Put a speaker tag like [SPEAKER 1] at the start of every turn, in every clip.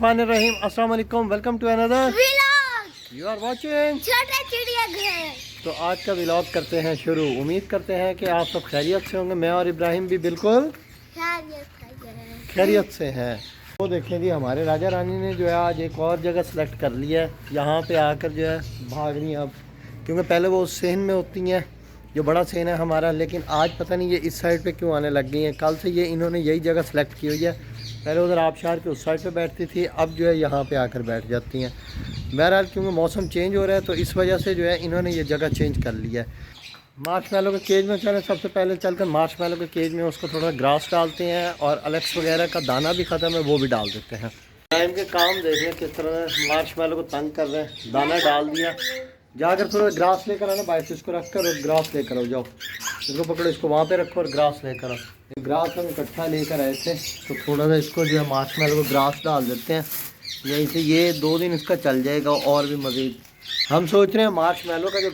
[SPEAKER 1] बिस्मिल्लाहिर्रहमानिर्रहीम। अस्सलाम वालेकुम। Welcome to another
[SPEAKER 2] vlog.
[SPEAKER 1] You are watching
[SPEAKER 2] छोटा चिड़ियाघर।
[SPEAKER 1] तो आज का व्लॉग करते हैं शुरू। उम्मीद करते हैं कि आप सब खैरियत से होंगे। मैं और इब्राहिम भी बिल्कुल खैरियत से हैं। वो देखें जी, हमारे राजा रानी ने जो है आज एक और जगह सेलेक्ट कर लिया है। यहाँ पे आकर जो है भाग रही हैं अब, क्योंकि पहले वो उस सहन में होती हैं जो बड़ा सहन है हमारा, लेकिन आज पता नहीं ये इस साइड पे क्यों आने लग गई हैं। कल से ये इन्होंने यही जगह सेलेक्ट की हुई है। पहले उधर आबशार के उस साइड पे बैठती थी, अब जो है यहाँ पे आकर बैठ जाती हैं। बहरहाल क्योंकि मौसम चेंज हो रहा है तो इस वजह से जो है इन्होंने ये जगह चेंज कर लिया है। मार्शमैलो के केज में चले, सबसे पहले चलकर मार्शमैलो के केज में उसको थोड़ा ग्रास डालते हैं और अलेक्स वगैरह का दाना भी ख़त्म है वो भी डाल देते हैं। टाइम के काम देख लें किस तरह मार्शमैलो को तंग कर रहे हैं। दाना डाल दिया, जाकर थोड़ा ग्रास लेकर आना, बाइक से इसको रख कर और ग्रास लेकर आओ। जाओ इसको पकड़ो, इसको वहाँ पे रखो और ग्रास लेकर आओ। ग्रास हम इकट्ठा लेकर आए थे तो थोड़ा सा इसको जो है मार्शमैलो को ग्रास डाल देते हैं। यहीं से ये 2 दिन इसका चल जाएगा और भी मज़ीद। हम सोच रहे हैं मार्शमैलो का जो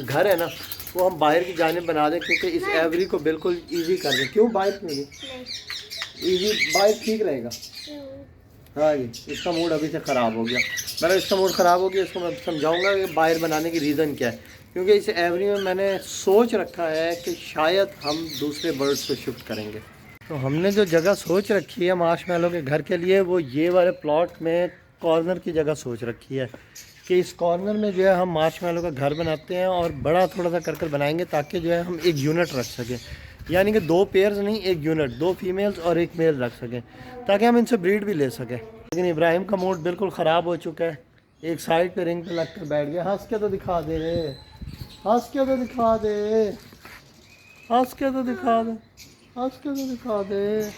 [SPEAKER 1] घर है ना वो हम बाहर की जानिब बना दें, क्योंकि इस एवरी को बिल्कुल ईजी कर दें। क्यों बाहर क्यों नहीं ईजी, बाहर ठीक रहेगा। हाँ जी, इसका मूड अभी से ख़राब हो गया। मेरा इसका मूड ख़राब हो गया, इसको मैं समझाऊंगा कि बाहर बनाने की रीज़न क्या है। क्योंकि इस एवरी में मैंने सोच रखा है कि शायद हम दूसरे बर्ड्स को शिफ्ट करेंगे। तो हमने जो जगह सोच रखी है मार्शमैलो के घर के लिए वो ये वाले प्लॉट में कॉर्नर की जगह सोच रखी है कि इस कॉर्नर में जो है हम मार्शमैलो का घर बनाते हैं और बड़ा थोड़ा सा कर बनाएंगे ताकि जो है हम एक यूनिट रख सकें। यानी कि 2 पेयर्स नहीं, एक यूनिट, 2 फीमेल्स और 1 मेल रख सकें ताकि हम इनसे ब्रीड भी ले सकें। लेकिन इब्राहिम का मूड बिल्कुल ख़राब हो चुका है, एक साइड पे रिंग पे लग कर बैठ गया। हंस के तो दिखा दे, हंस के तो दिखा दे, हंस के तो दिखा दे, हंस के तो दिखा दे।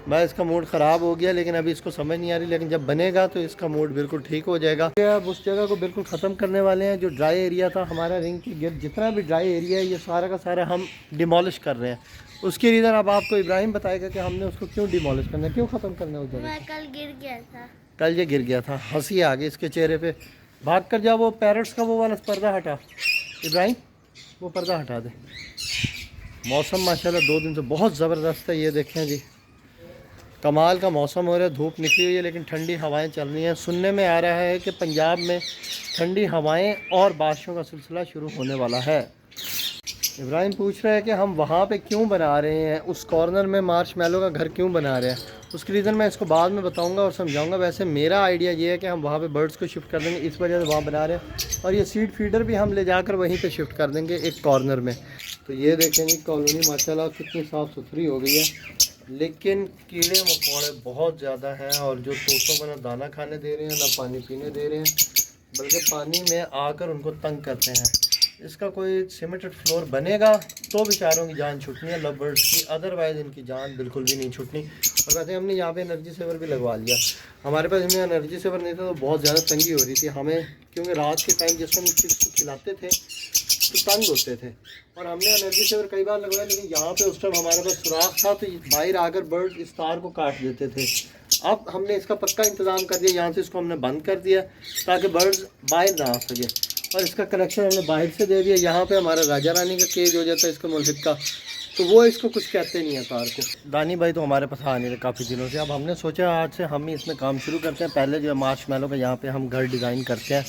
[SPEAKER 1] मैं इसका मूड ख़राब हो गया, लेकिन अभी इसको समझ नहीं आ रही, लेकिन जब बनेगा तो इसका मूड बिल्कुल ठीक हो जाएगा। अब उस जगह को बिल्कुल ख़त्म करने वाले हैं। जो ड्राई एरिया था हमारा रिंग के गिर्द, जितना भी ड्राई एरिया है ये सारा का सारा हम डिमोलिश कर रहे हैं। उसकी रीज़न अब आपको इब्राहिम बताएगा कि हमने उसको क्यों डिमोलिश करना है, क्यों ख़त्म करना है उस जगह।
[SPEAKER 2] कल गिर गया था,
[SPEAKER 1] कल ये गिर गया था। हंसी आ गई इसके चेहरे पर। भाग कर जा, वो पैरट्स का वो वाला पर्दा हटा इब्राहिम, वो पर्दा हटा दे। मौसम माशाल्लाह 2 दिन से बहुत ज़बरदस्त है। ये देखें जी, कमाल का मौसम हो रहा है। धूप निकली हुई है लेकिन ठंडी हवाएं चल रही हैं। सुनने में आ रहा है कि पंजाब में ठंडी हवाएं और बारिशों का सिलसिला शुरू होने वाला है। इब्राहिम पूछ रहा है कि हम वहाँ पे क्यों बना रहे हैं, उस कॉर्नर में मार्शमैलो का घर क्यों बना रहे हैं। उसकी रीज़न मैं इसको बाद में बताऊंगा और समझाऊंगा। वैसे मेरा आइडिया ये है कि हम वहाँ पे बर्ड्स को शिफ्ट कर देंगे, इस वजह से वहाँ बना रहे हैं। और ये सीड फीडर भी हम ले जाकर वहीं पे शिफ्ट कर देंगे एक कॉर्नर में। तो ये देखेंगे कॉलोनी माशाल्लाह कितनी साफ़ सुथरी हो गई है, लेकिन कीड़े मकोड़े बहुत ज़्यादा हैं और जो तोतों को ना दाना खाने दे रहे हैं ना पानी पीने दे रहे हैं, बल्कि पानी में आकर उनको तंग करते हैं। इसका कोई सीमेंटेड फ्लोर बनेगा तो बेचारों की जान छुटनी है लव बर्ड्स की, अदरवाइज़ इनकी जान बिल्कुल भी नहीं छुटनी। और वैसे हमने यहाँ पे एनर्जी सेवर भी लगवा लिया। हमारे पास इनमें एनर्जी सेवर नहीं था तो बहुत ज़्यादा तंगी हो रही थी हमें, क्योंकि रात के टाइम जिस टाइम चीज़ को खिलाते थे तो तंग होते थे। और हमने एनर्जी सेवर कई बार लगवाया, लेकिन यहाँ पे उस टाइम हमारे पास सुराख था तो बाहर आकर बर्ड इस तार को काट देते थे। अब हमने इसका पक्का इंतज़ाम कर दिया, यहाँ से इसको हमने बंद कर दिया ताकि बर्ड्स बाहर ना आ सके, और इसका कनेक्शन हमने बाहर से दे दिया। यहाँ पे हमारा राजा रानी का केज हो जाता है इसका मुल्क का, तो वो इसको कुछ कहते नहीं है तार को। दानी भाई तो हमारे पास आ नहीं रहे काफ़ी दिनों से। अब हमने सोचा आज से हम ही इसमें काम शुरू करते हैं। पहले जो है मार्शमैलो का यहाँ पे हम घर डिज़ाइन करते हैं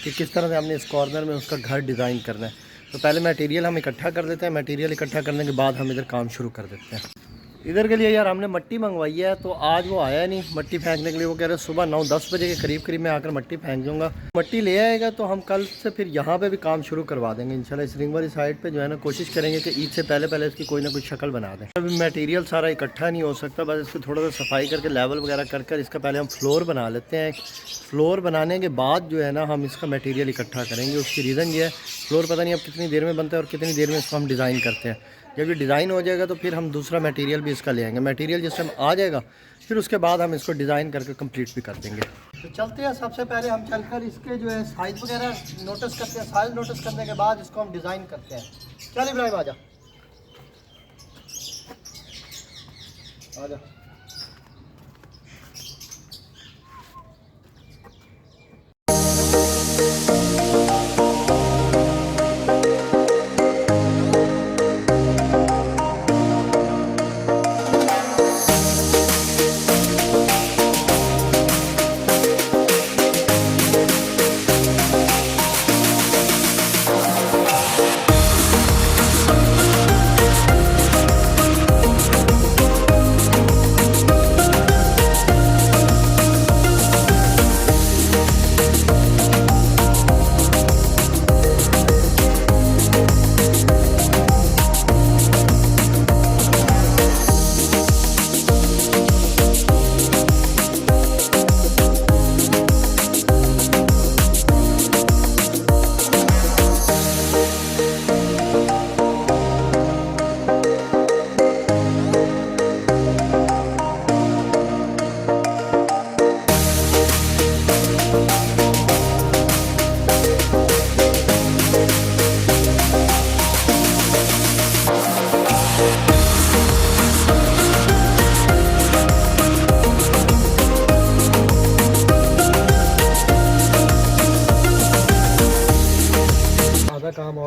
[SPEAKER 1] कि किस तरह से हमने इस कॉर्नर में उसका घर डिज़ाइन करना है। तो पहले मटेरियल हम इकट्ठा कर देते हैं, मटेरियल इकट्ठा करने के बाद हम इधर काम शुरू कर देते हैं। इधर के लिए यार हमने मट्टी मंगवाई है, तो आज वो आया नहीं मट्टी फेंकने के लिए। वो कह रहे सुबह 9-10 बजे के करीब मैं आकर मट्टी फेंक दूँगा। मट्टी ले आएगा तो हम कल से फिर यहाँ पे भी काम शुरू करवा देंगे इंशाल्लाह। इस रिंग वाली साइड पे जो है ना कोशिश करेंगे कि ईद से पहले इसकी कोई ना कोई शक्ल बना दें। अभी मटेरियल सारा इकट्ठा नहीं हो सकता, बस इसको थोड़ा सा सफाई करके लेवल वगैरह कर इसका पहले हम फ्लोर बना लेते हैं। फ्लोर बनाने के बाद जो है ना हम इसका मटेरियल इकट्ठा करेंगे। उसकी रीज़न ये है, फ्लोर पता नहीं अब कितनी देर में बनता है और कितनी देर में इसको हम डिज़ाइन करते हैं। जब ये डिज़ाइन हो जाएगा तो फिर हम दूसरा मटेरियल भी इसका ले आएंगे। मटेरियल जिस टाइम आ जाएगा फिर उसके बाद हम इसको डिज़ाइन करके कंप्लीट भी कर देंगे। तो चलते हैं, सबसे पहले हम चलकर इसके जो है साइज़ वगैरह नोटिस करते हैं। साइज़ नोटिस करने के बाद इसको हम डिज़ाइन करते हैं। चल इब्राहिम आजा, आजा।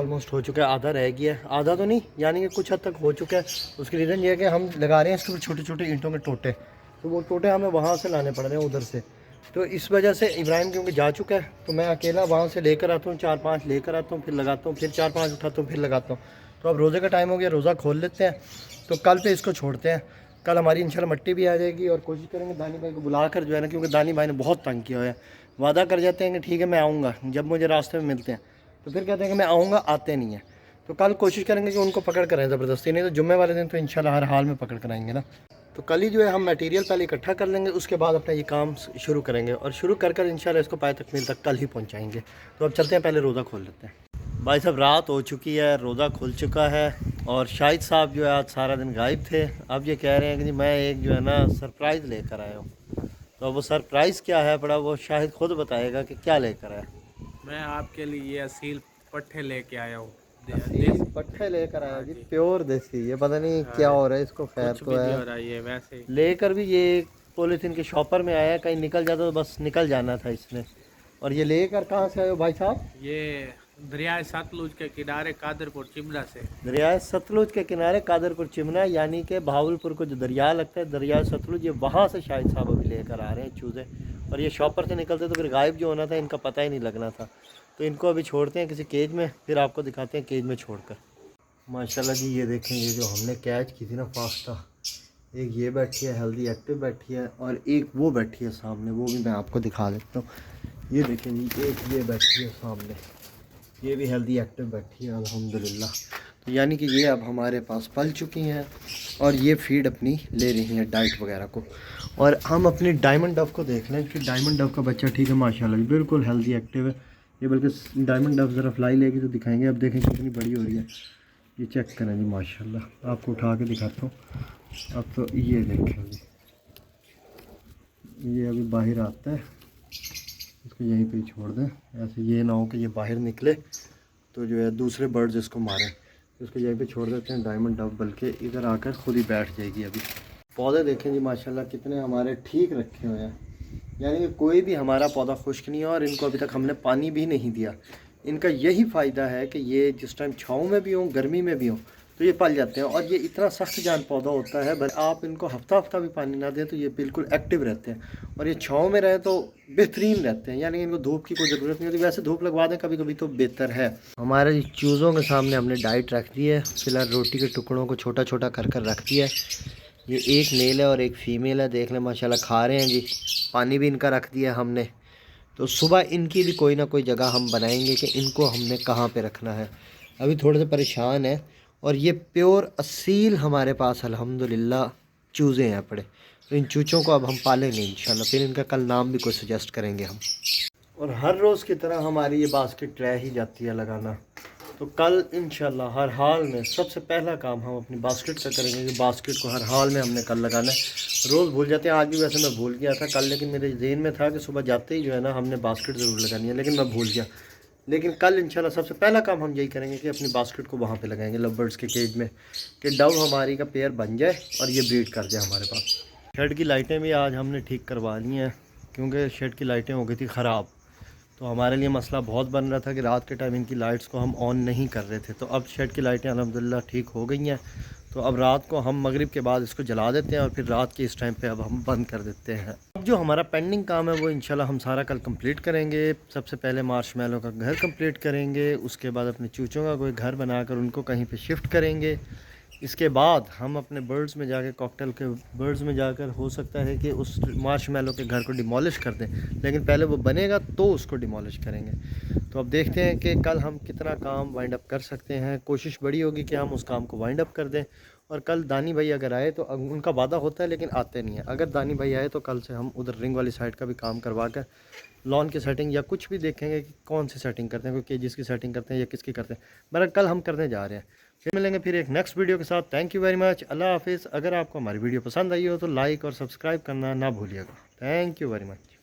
[SPEAKER 1] ऑलमोस्ट हो चुका है, आधा रह गया है, आधा तो नहीं यानी कि कुछ हद तक हो चुका है। उसकी रीज़न ये है कि हम लगा रहे हैं इसके ऊपर छोटे छोटे ईंटों के टोटे, तो वो टोटे हमें वहाँ से लाने पड़ रहे हैं उधर से। तो इस वजह से इब्राहिम क्योंकि जा चुका है तो मैं अकेला वहाँ से लेकर आता हूँ, 4-5 लेकर आता हूँ, फिर लगाता हूँ, फिर 4-5 उठाता हूँ, फिर लगाता हूँ। तो अब रोज़े का टाइम हो गया, रोज़ा खोल लेते हैं। तो कल पे इसको छोड़ते हैं, कल हमारी इंशाल्लाह मट्टी भी आ जाएगी और कोशिश करेंगे दानी भाई को बुला कर जो है ना, क्योंकि दानी भाई ने बहुत तंग किया हुआ है। वादा कर जाते हैं कि ठीक है मैं आऊँगा, जब मुझे रास्ते में मिलते हैं तो फिर कहते हैं कि मैं आऊँगा, आते नहीं हैं। तो कल कोशिश करेंगे कि उनको पकड़ कर आएँ ज़बरदस्ती, नहीं तो जुम्मे वाले दिन तो इंशाल्लाह हर हाल में पकड़ कर आएंगे ना। तो कल ही जो है हम मटेरियल पहले इकट्ठा कर लेंगे, उसके बाद अपना ये काम शुरू करेंगे और शुरू कर कर इंशाल्लाह इसको पाए तकमील तक कल ही पहुँचाएँगे। तो अब चलते हैं, पहले रोज़ा खोल लेते हैं। भाई साहब रात हो चुकी है, रोज़ा खुल चुका है और शाहिद साहब जो है आज सारा दिन गायब थे। अब ये कह रहे हैं कि जी मैं एक जो है ना सरप्राइज़ लेकर आया हूँ। तो वो सरप्राइज़ क्या है बड़ा, वो शाहिद खुद बताएगा कि क्या लेकर आया।
[SPEAKER 3] मैं आपके लिए ये असील पट्ठे लेके आया हूँ।
[SPEAKER 1] पट्ठे लेकर आया जी, प्योर देसी। ये पता नहीं क्या हो रहा है इसको, खैर
[SPEAKER 3] कुछ
[SPEAKER 1] तो
[SPEAKER 3] भी नहीं
[SPEAKER 1] है
[SPEAKER 3] हो रहा ये वैसे ही।
[SPEAKER 1] लेकर भी ये पॉलीथीन के शॉपर में आया, कहीं निकल जाता तो बस निकल जाना था इसने। और ये लेकर कहाँ से आए हो भाई साहब?
[SPEAKER 3] ये दरिया सतलुज के किनारे कादरपुर चिमना से।
[SPEAKER 1] दरिया सतलुज के किनारे कादरपुर चिमना, यानी कि भावलपुर को जो दरिया लगता है, दरिया सतलुज, ये वहाँ से शाहिद साहब अभी लेकर आ रहे हैं चूज़े। और ये शॉपर से निकलते तो फिर गायब जो होना था इनका पता ही नहीं लगना था। तो इनको अभी छोड़ते हैं किसी केज में, फिर आपको दिखाते हैं केज में छोड़कर। माशाल्लाह जी ये देखें, ये जो हमने कैच की थी ना फास्टा, एक ये बैठी है हेल्दी एक्टिव बैठी है और एक वो बैठी है सामने, वो भी मैं आपको दिखा देता हूँ। ये देखें जी, एक ये बैठी है सामने, ये भी हेल्दी एक्टिव बैठी है अल्हम्दुलिल्लाह। तो यानी कि ये अब हमारे पास पल चुकी हैं और ये फीड अपनी ले रही हैं डाइट वगैरह को। और हम अपनी डायमंड डव को देख लें कि डायमंड डव का बच्चा ठीक है माशाल्लाह जी, बिल्कुल हेल्दी एक्टिव है ये। बल्कि डायमंड डव ज़रा फ्लाई लेगी तो दिखाएंगे। अब देखें कितनी बड़ी हो रही है, ये चेक करें जी माशाल्लाह, आपको उठा के दिखाता हूँ। अब तो ये देखें जी, ये अभी बाहर आता है, इसको यहीं पे छोड़ दें। ऐसे ये ना हो कि ये बाहर निकले तो जो है दूसरे बर्ड्स इसको मारें, तो इसको यहीं पे छोड़ देते हैं डायमंड डव, बल्कि इधर आकर खुद ही बैठ जाएगी। अभी पौधे देखें जी माशाल्लाह कितने हमारे ठीक रखे हुए हैं, यानी कि कोई भी हमारा पौधा खुश्क नहीं है। और इनको अभी तक हमने पानी भी नहीं दिया। इनका यही फ़ायदा है कि ये जिस टाइम छाँव में भी हों, गर्मी में भी हों, तो ये पल जाते हैं। और ये इतना सख्त जान पौधा होता है, बस आप इनको हफ्ता हफ्ता भी पानी ना दें तो ये बिल्कुल एक्टिव रहते हैं। और ये छाँव में रहें तो बेहतरीन रहते हैं, यानी इनको धूप की कोई ज़रूरत नहीं होती। वैसे धूप लगवा दें कभी कभी तो बेहतर है। हमारे चूज़ों के सामने हमने डाइट रख दी है, फिलहाल रोटी के टुकड़ों को छोटा छोटा कर कर रख दिया है। ये एक मेल है और एक फ़ीमेल है, देख लें माशाल्लाह खा रहे हैं जी। पानी भी इनका रख दिया हमने। तो सुबह इनकी भी कोई ना कोई जगह हम बनाएंगे कि इनको हमने कहाँ पे रखना है। अभी थोड़े से परेशान है। और ये प्योर असील हमारे पास अल्हम्दुलिल्लाह चूज़े हैं पड़े। तो इन चूचों को अब हम पालेंगे इंशाल्लाह, फिर इनका कल नाम भी कोई सजेस्ट करेंगे हम। और हर रोज़ की तरह हमारी ये बास्केट रह ही जाती है लगाना। तो कल इंशाल्लाह हर हाल में सबसे पहला काम हम अपनी बास्केट का करेंगे कि बास्केट को हर हाल में हमने कल लगाना है। रोज़ भूल जाते हैं, आज भी वैसे मैं भूल गया था कल, लेकिन मेरे ज़हन में था कि सुबह जाते ही जो है ना हमने बास्केट ज़रूर लगानी है, लेकिन मैं भूल गया। लेकिन कल इंशाल्लाह सबसे पहला काम हम यही करेंगे कि अपनी बास्केट को वहाँ पे लगाएंगे लव बर्ड्स के केज में, कि डव हमारी का पेयर बन जाए और ये ब्रीड कर जाए हमारे पास। शेड की लाइटें भी आज हमने ठीक करवा ली हैं, क्योंकि शेड की लाइटें हो गई थी ख़राब। तो हमारे लिए मसला बहुत बन रहा था कि रात के टाइम इनकी लाइट्स को हम ऑन नहीं कर रहे थे। तो अब शेड की लाइटें अल्हम्दुलिल्लाह ठीक हो गई हैं। तो अब रात को हम मगरिब के बाद इसको जला देते हैं और फिर रात के इस टाइम पे अब हम बंद कर देते हैं। अब जो हमारा पेंडिंग काम है वो इंशाल्लाह हम सारा कल कंप्लीट करेंगे। सबसे पहले मार्शमैलो का घर कंप्लीट करेंगे, उसके बाद अपने चूचों का कोई घर बनाकर उनको कहीं पे शिफ्ट करेंगे। इसके बाद हम अपने बर्ड्स में जाकर, कॉकटेल के बर्ड्स में जाकर हो सकता है कि उस मार्शमैलो के घर को डिमोलिश कर दें, लेकिन पहले वो बनेगा तो उसको डिमोलिश करेंगे। तो अब देखते हैं कि कल हम कितना काम वाइंड अप कर सकते हैं। कोशिश बड़ी होगी कि हम उस काम को वाइंड अप कर दें। और कल दानी भाई अगर आए तो उनका वादा होता है लेकिन आते नहीं है। अगर दानी भाई आए तो कल से हम उधर रिंग वाली साइड का भी काम करवा कर लॉन की सेटिंग या कुछ भी देखेंगे कि कौन सी सेटिंग करते हैं, कोई केजिस की सेटिंग करते हैं या किसकी करते हैं। मगर कल हम करने जा रहे हैं। फिर मिलेंगे फिर एक नेक्स्ट वीडियो के साथ। थैंक यू वेरी मच, अल्लाह हाफिज़। अगर आपको हमारी वीडियो पसंद आई हो तो लाइक और सब्सक्राइब करना ना भूलिएगा। Thank you very much.